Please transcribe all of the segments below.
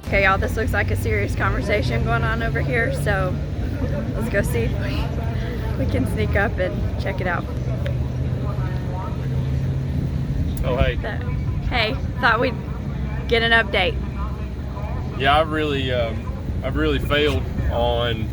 Okay, y'all, this looks like a serious conversation going on over here, so let's go see if we can sneak up and check it out. Oh, hey. Hey, thought we'd get an update. Yeah, I've really failed on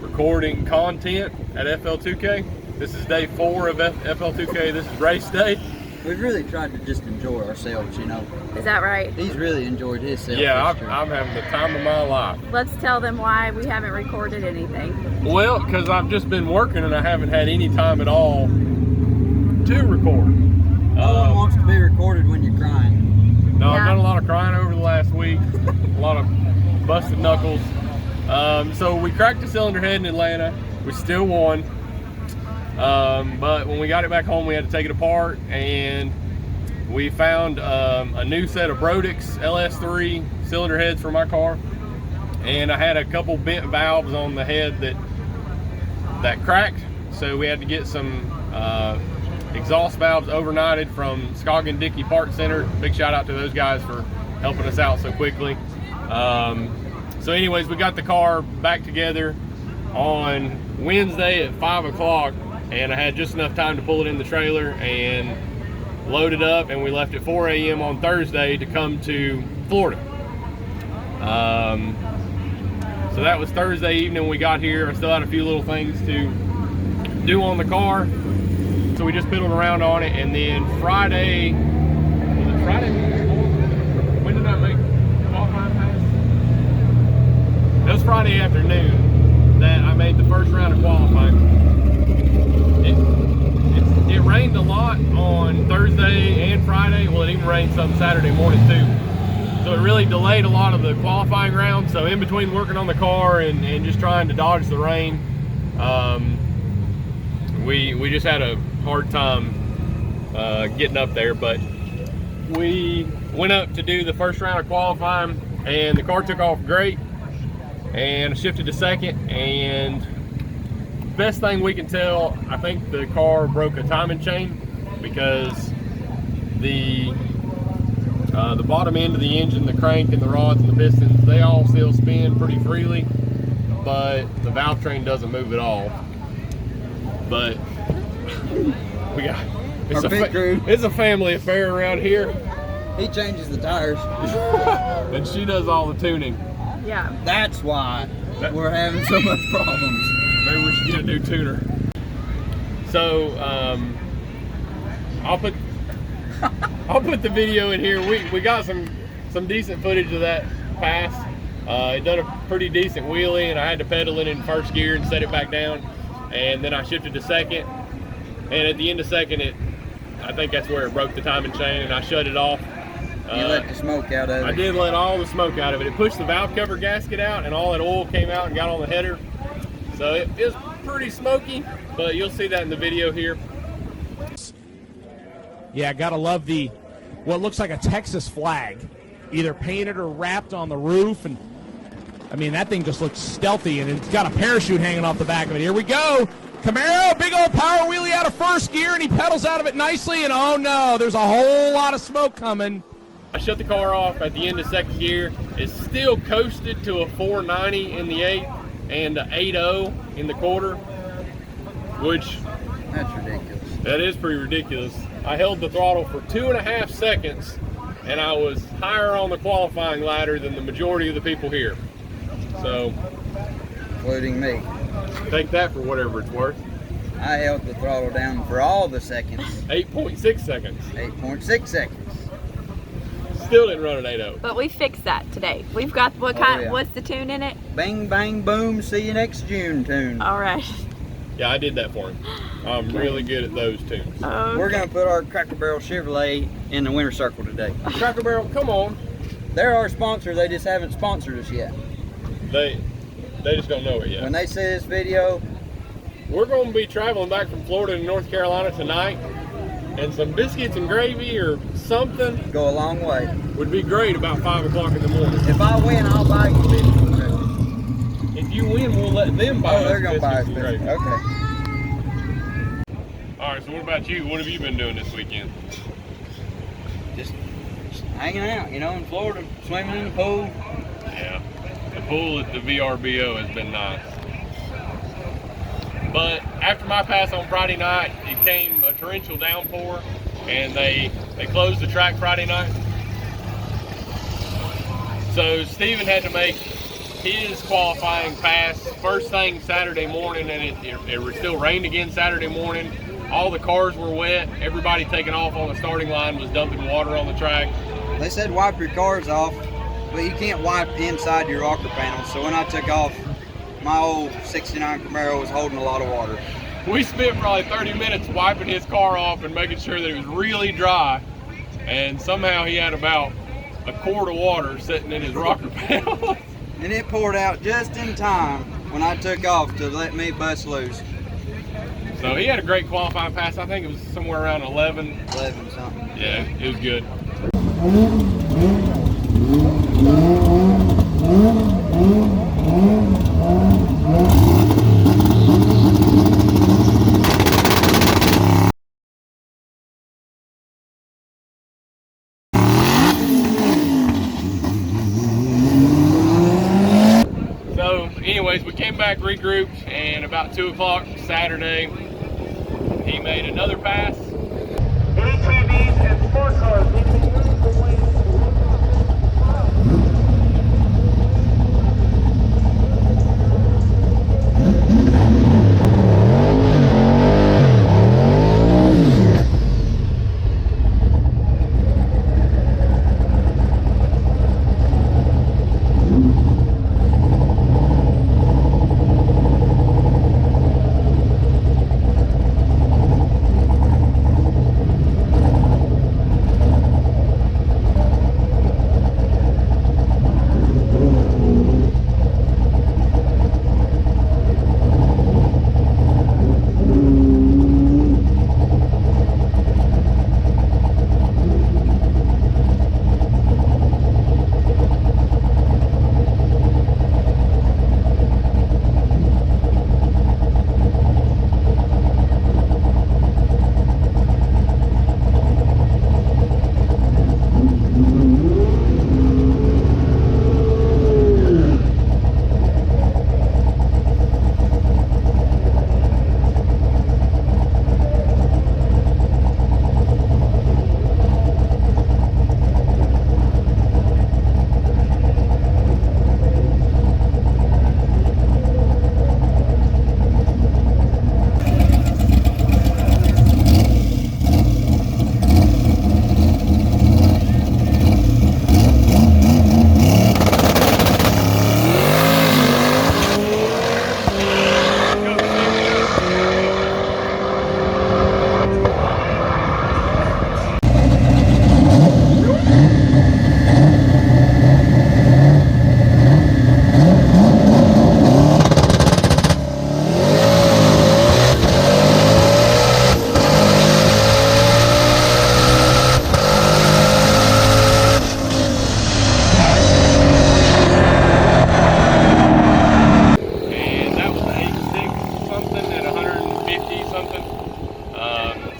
recording content at FL2K. This is day 4 of FL2K. This is race day. We've really tried to just enjoy ourselves, you know. Is that right? He's really enjoyed himself. Yeah, I'm having the time of my life. Let's tell them why we haven't recorded anything. Well, because I've just been working and I haven't had any time at all to record. No one wants to be recorded when you're crying. No, Yeah. I've done a lot of crying over the last week, a lot of busted knuckles. So we cracked the cylinder head in Atlanta. We still won. But when we got it back home, we had to take it apart, and we found a new set of Brodix LS3 cylinder heads for my car, and I had a couple bent valves on the head that cracked, so we had to get some exhaust valves overnighted from Scoggin Dickey Parts Center. Big shout out to those guys for helping us out so quickly. So anyways, we got the car back together on Wednesday at 5 o'clock, and I had just enough time to pull it in the trailer and load it up, and we left at 4 a.m. on Thursday to come to Florida. So that was Thursday evening when we got here. I still had a few little things to do on the car, so we just piddled around on it, and then Friday, was it Friday? When did I make qualifying pass? It was Friday afternoon that I made the first round of qualifying. It rained a lot on Thursday and Friday. Well, it even rained some Saturday morning too. So it really delayed a lot of the qualifying rounds. So in between working on the car and just trying to dodge the rain, we just had a hard time getting up there. But we went up to do the first round of qualifying, and the car took off great, and I shifted to second, and best thing we can tell, I think the car broke a timing chain, because the bottom end of the engine, the crank and the rods and the pistons, they all still spin pretty freely, but the valve train doesn't move at all. But we got it's a family affair around here. He changes the tires. And she does all the tuning. Yeah. That's why we're having so much problems. Maybe we should get a new tuner. So I'll put the video in here. We got some decent footage of that pass. It done a pretty decent wheelie, and I had to pedal it in first gear and set it back down, and then I shifted to second, and at the end of second, I think that's where it broke the timing chain, and I shut it off. You let the smoke out of it. I did let all the smoke out of it. It pushed the valve cover gasket out, and all that oil came out and got on the header. So it is pretty smoky, but you'll see that in the video here. Yeah, gotta love what looks like a Texas flag, either painted or wrapped on the roof, and I mean that thing just looks stealthy, and it's got a parachute hanging off the back of it. Here we go, Camaro, big old power wheelie out of first gear, and he pedals out of it nicely, and oh no, there's a whole lot of smoke coming. I shut the car off at the end of second gear. It still coasted to a 490 in the 8th and an 80 in the quarter, which That's ridiculous. that is pretty ridiculous. I held the throttle for 2.5 seconds, and I was higher on the qualifying ladder than the majority of the people here. So, Including me. take that for whatever it's worth. I held the throttle down for all the seconds. 8.6 seconds. 8.6 seconds. still didn't run an 8.0. But we fixed that today. We've got what Oh, kind? yeah. What's the tune in it? Bang, bang, boom, see you next June tune. All right. Yeah, I did that for him. I'm really good at those tunes. Okay. We're gonna put our Cracker Barrel Chevrolet in the winter circle today. Cracker Barrel, come on. They're our sponsor, they just haven't sponsored us yet. They just don't know it yet. When they see this video, We're going to be traveling back from Florida to North Carolina tonight, and some biscuits and gravy or something go a long way. would be great about 5 o'clock in the morning. If I win, I'll buy you biscuits. If you win, we'll let them buy Oh, they're us gonna buy us biscuits and biscuits. gravy. Okay. All right, so what about you? What have you been doing this weekend? Just hanging out, you know, in Florida, swimming in the pool. Yeah, the pool at the VRBO has been nice. But after my pass on Friday night, it came a torrential downpour, and they closed the track Friday night. So Steven had to make his qualifying pass first thing Saturday morning, and it still rained again Saturday morning. All the cars were wet. Everybody taking off on the starting line was dumping water on the track. They said wipe your cars off, but you can't wipe inside your rocker panels. So when I took off, my old 69 Camaro was holding a lot of water. We spent probably 30 minutes wiping his car off and making sure that it was really dry, and somehow he had about a quart of water sitting in his rocker panel. And it poured out just in time when I took off to let me bust loose. So he had a great qualifying pass. I think it was somewhere around 11. 11 something. Yeah, it was good. So anyways, we came back, regrouped, and about 2 o'clock Saturday, he made another pass. ATVs and sports cars leaving the way.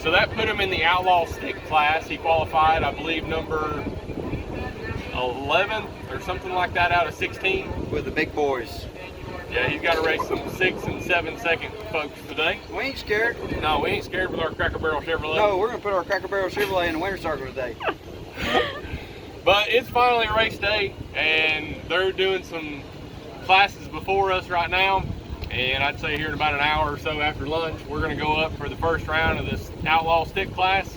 So that put him in the outlaw stick class. He qualified, I believe, number 11 or something like that out of 16. With the big boys. Yeah, he's got to race some 6 and 7 second folks today. We ain't scared. No, we ain't scared with our Cracker Barrel Chevrolet. No, we're gonna put our Cracker Barrel Chevrolet in the winter circle today. But it's finally race day, and they're doing some classes before us right now. And I'd say here in about an hour or so after lunch, we're going to go up for the first round of this outlaw stick class.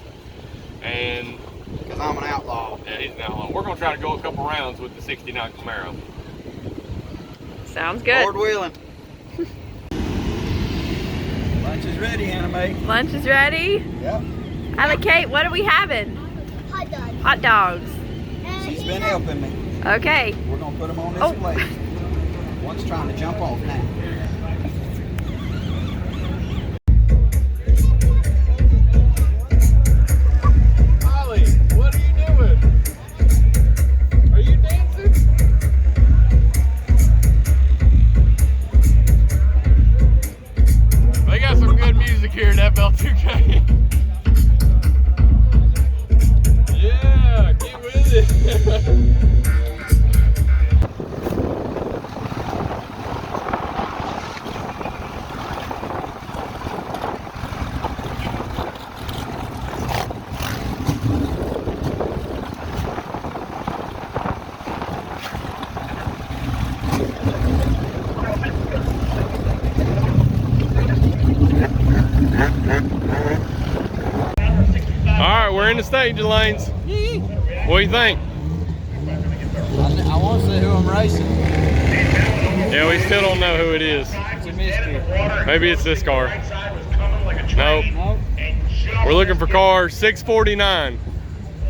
And because I'm an outlaw. Yeah, he's an outlaw. We're gonna try to go a couple rounds with the '69 Camaro. Sounds good. Lord willing. Lunch is ready, Hannah Mae. Lunch is ready. Yep. Allocate, what are we having? Hot dog. Hot dogs. She's been helping me. Okay. We're gonna put them on this Oh. plate. One's trying to jump off now. Holly, what are you doing? Are you dancing? They got some good music here at FL2K. Yeah, get with it. All right, we're in the staging lanes. What do you think? I want to see who I'm racing. Yeah, we still don't know who it is. It's a mystery. Maybe it's this car. Nope. Nope. We're looking for car 649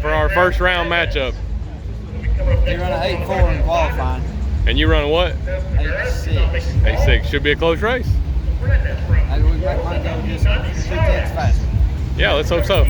for our first round matchup. He run an 8.4 in qualifying. And you run a what? 8.6. 8.6. Should be a close race. Maybe we might go just 2 tenths faster. Yeah, let's hope so.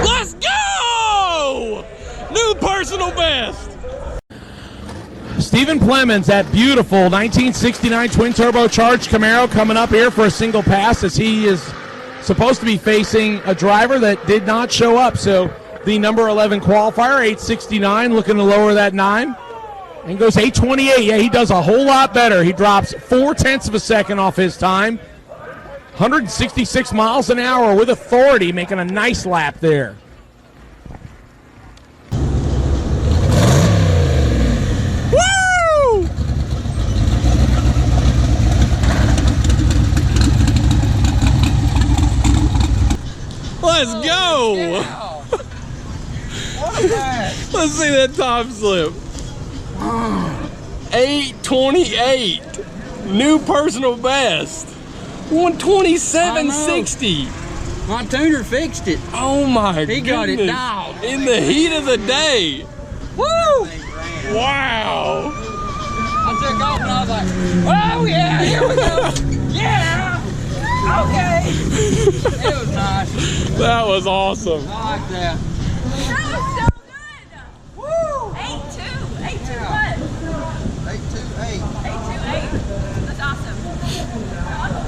Let's go! New personal best. Stephen Plemons, that beautiful 1969 twin turbocharged Camaro, coming up here for a single pass as he is supposed to be facing a driver that did not show up. So the number 11 qualifier, 869, looking to lower that 9. And goes 828. Yeah, he does a whole lot better. He drops 0.4 of a second off his time. 166 miles an hour with authority, making a nice lap there. Woo! Let's go! Let's see that top slip. 828. New personal best. 127.60. My tuner fixed it. Oh my He goodness. got it down. In the heat of the day. Woo! Wow. I took off and I was like, oh yeah, here we go. Yeah. Okay. It was nice. That was awesome. I like that. That was so good. Woo! 8-2. 8-2 what? 828. 8-2-8. That's awesome.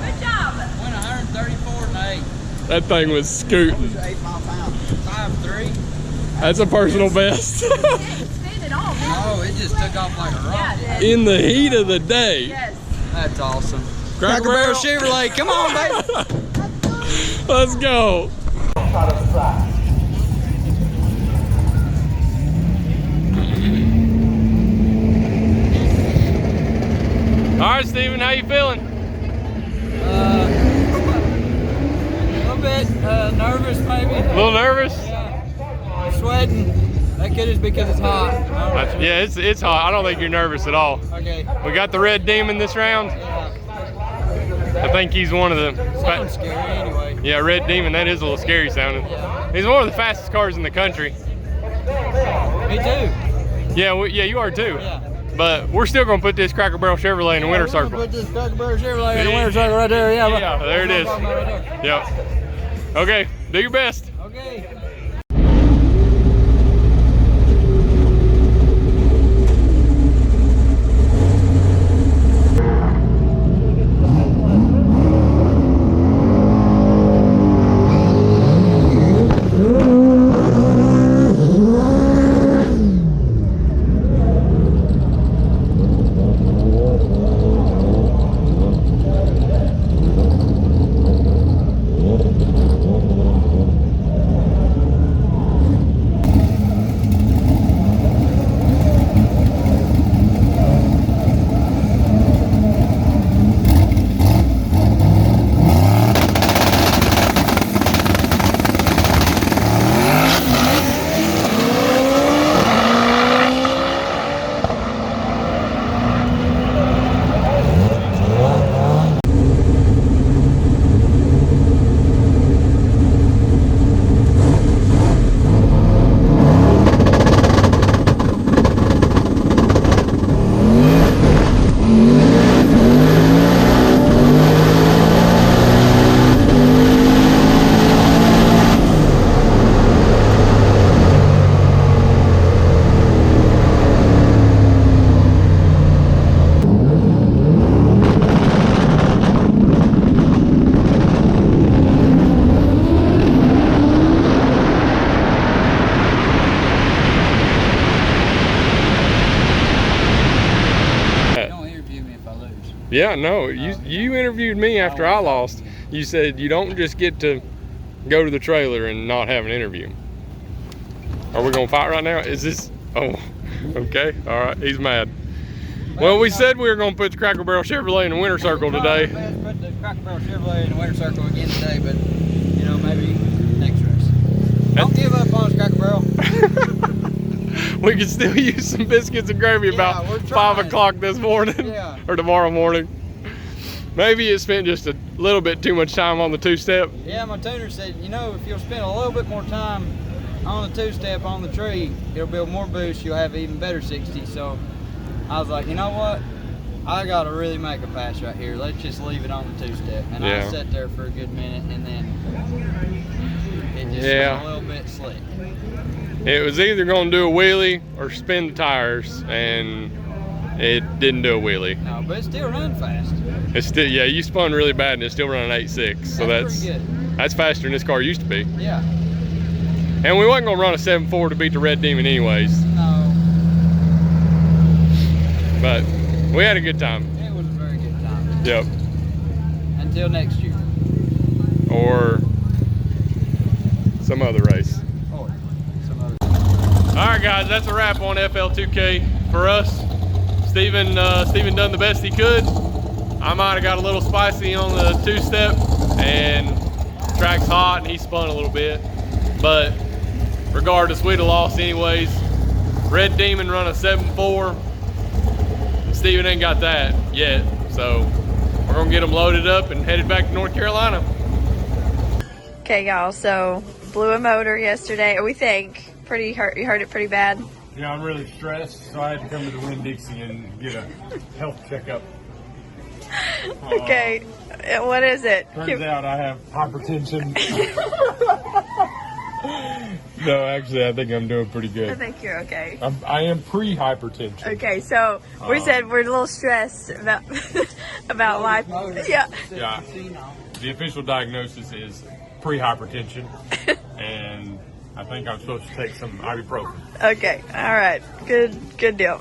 Good job. Went 134 and 8. That thing was scooting. 8 mile pound. 5.3. That's a personal best. It didn't spin at all, did it? Oh, it just took off like a Yeah, rocket. it did. In the heat of the day. Yes. That's awesome. Cracker Barrel Chevrolet, come on, baby. Let's go. All right, Steven, how you feeling? A little bit nervous, maybe. A little nervous? Yeah. Sweating. That could just because it's hot. Yeah, it's hot. I don't think you're nervous at all. Okay. We got the Red Demon this round. Yeah. I think he's one of the. Sounds scary anyway. Yeah, Red Demon. That is a little scary sounding. Yeah. He's one of the fastest cars in the country. Me too. Yeah, yeah, you are too. Yeah. But we're still gonna put this Cracker Barrel Chevrolet in the winner We're gonna circle. Put this Cracker Barrel Chevrolet in the winner circle right there. Yeah. Yeah, there it is. Right there. Yep. Okay, do your best. Okay. Yeah, no, you interviewed me after I lost. You said you don't just get to go to the trailer and not have an interview. Are we gonna fight right now? Is this? Oh, okay, all right. He's mad. Well, we said we were gonna put the Cracker Barrel Chevrolet in the winter circle today. Put the Cracker Barrel Chevrolet in the winter circle again today, but you know, maybe next race. Don't give up on us, Cracker Barrel. We could still use some biscuits and gravy about we're 5 trying. o'clock this morning Yeah. or tomorrow morning. Maybe it spent just a little bit too much time on the two-step. Yeah, my tuner said, you know, if you'll spend a little bit more time on the two-step on the tree, it'll build more boost. You'll have even better 60. So I was like, you know what? I got to really make a pass right here. Let's just leave it on the two-step. And I sat there for a good minute, and then it just went a little bit slick. It was either going to do a wheelie or spin the tires, and it didn't do a wheelie. No, but it still run fast. It's still, yeah, you spun really bad, and it's still running 8.6. So that's pretty good. That's faster than this car used to be. Yeah. And we wasn't going to run a 7.4 to beat the Red Demon anyways. No. But we had a good time. It was a very good time. Yep. Until next year. Or some other race. Or some other. All right, guys, that's a wrap on FL2K for us. Steven done the best he could. I might have got a little spicy on the two-step, and track's hot, and he spun a little bit. But regardless, we'd have lost anyways. Red Demon run a 7.4. Steven ain't got that yet, so we're gonna get him loaded up and headed back to North Carolina. Okay, y'all, so blew a motor yesterday, we think. Pretty hurt, you heard it pretty bad? Yeah, I'm really stressed, so I had to come to the Winn-Dixie and get a health checkup. Okay, what is it? Turns out I have hypertension. No, actually, I think I'm doing pretty I good. think you're okay. I am pre-hypertension. Okay, so we said we're a little stressed about about life. Yeah. Yeah. The official diagnosis is pre-hypertension, and I think I'm supposed to take some ibuprofen. Okay. All right. Good deal.